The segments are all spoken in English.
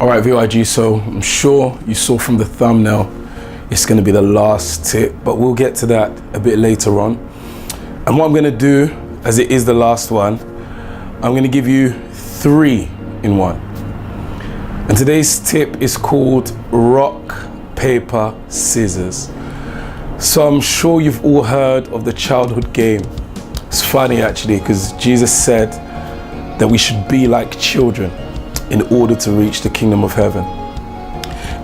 All right, VYG, so I'm sure you saw from the thumbnail, it's gonna be the last tip, but we'll get to that a bit later on. And what I'm gonna do, as it is the last one, I'm gonna give you 3 in 1. And today's tip is called rock, paper, scissors. So I'm sure you've all heard of the childhood game. It's funny actually, because Jesus said that we should be like children in order to reach the kingdom of heaven.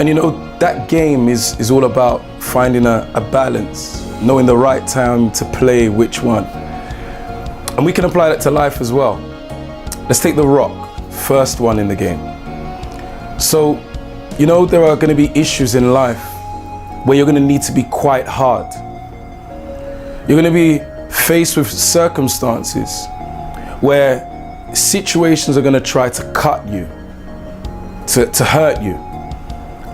And you know, that game is all about finding a balance, knowing the right time to play which one. And we can apply that to life as well. Let's take the rock, first one in the game. So, you know, there are going to be issues in life where you're going to need to be quite hard. You're going to be faced with circumstances where situations are going to try to cut you, to hurt you.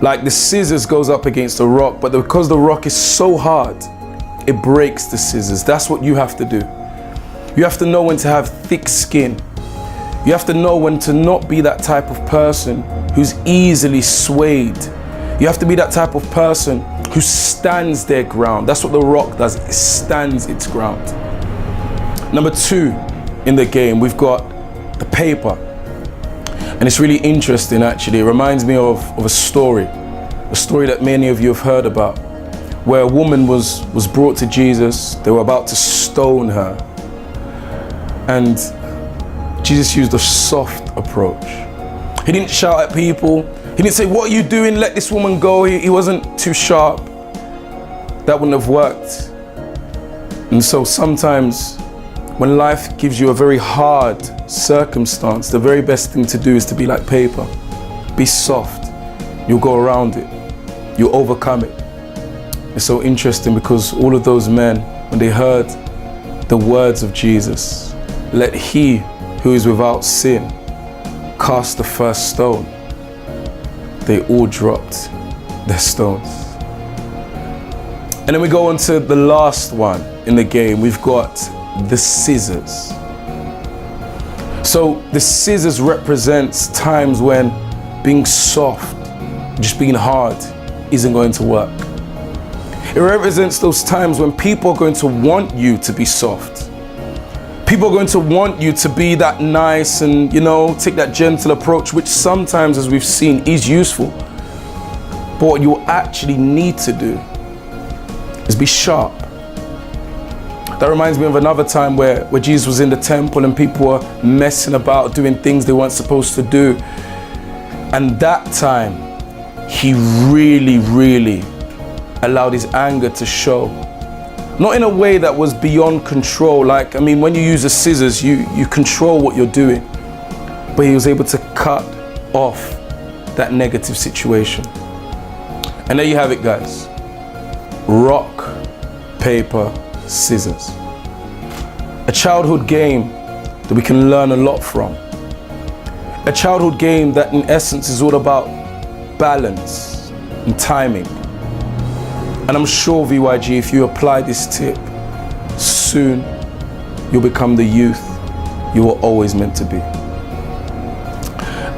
Like the scissors goes up against the rock, but because the rock is so hard, it breaks the scissors. That's what you have to do. You have to know when to have thick skin. You have to know when to not be that type of person who's easily swayed. You have to be that type of person who stands their ground. That's what the rock does, it stands its ground. Number 2 in the game, we've got the paper. And it's really interesting actually. It reminds me of a story that many of you have heard about, where a woman was brought to Jesus. They were about to stone her. And Jesus used a soft approach. He didn't shout at people. He didn't say, "What are you doing? Let this woman go." He wasn't too sharp. That wouldn't have worked. And so sometimes when life gives you a very hard circumstance, the very best thing to do is to be like paper. Be soft. You'll go around it. You'll overcome it. It's so interesting because all of those men, when they heard the words of Jesus, "Let he who is without sin cast the first stone," they all dropped their stones. And then we go on to the last one in the game. We've got the scissors. So the scissors represents times when being soft, just being hard, isn't going to work. It represents those times when people are going to want you to be soft. People are going to want you to be that nice and, you know, take that gentle approach, which sometimes, as we've seen, is useful. But what you actually need to do is be sharp. That reminds me of another time where Jesus was in the temple and people were messing about, doing things they weren't supposed to do. And that time, he really allowed his anger to show. Not in a way that was beyond control. Like, I mean, when you use the scissors, you control what you're doing. But he was able to cut off that negative situation. And there you have it, guys. Rock, paper, scissors. A childhood game that we can learn a lot from. A childhood game that in essence is all about balance and timing. And I'm sure, VYG, if you apply this tip, soon you'll become the youth you were always meant to be.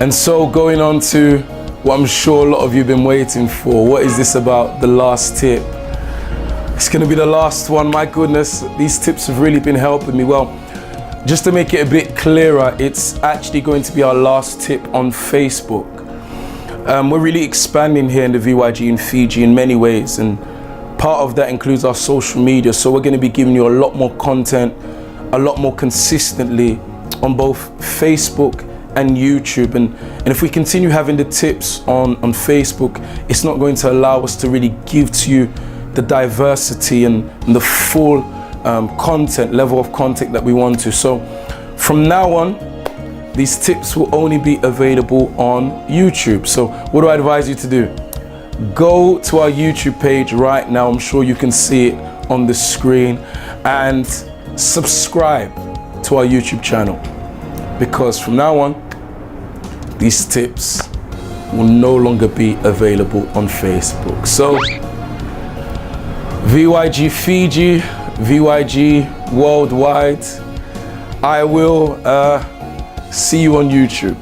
And so going on to what I'm sure a lot of you have been waiting for. What is this about the last tip? It's going to be the last one. My goodness, these tips have really been helping me. Well, just to make it a bit clearer, it's actually going to be our last tip on Facebook. We're really expanding here in the VYG in Fiji in many ways, and part of that includes our social media. So we're going to be giving you a lot more content, a lot more consistently on both Facebook and YouTube. And if we continue having the tips on Facebook, it's not going to allow us to really give to you the diversity and the full level of content that we want to. So from now on, these tips will only be available on YouTube. So what do I advise you to do? Go to our YouTube page right now. I'm sure you can see it on the screen, and subscribe to our YouTube channel, because from now on, these tips will no longer be available on Facebook. So VYG Fiji, VYG worldwide, I will see you on YouTube.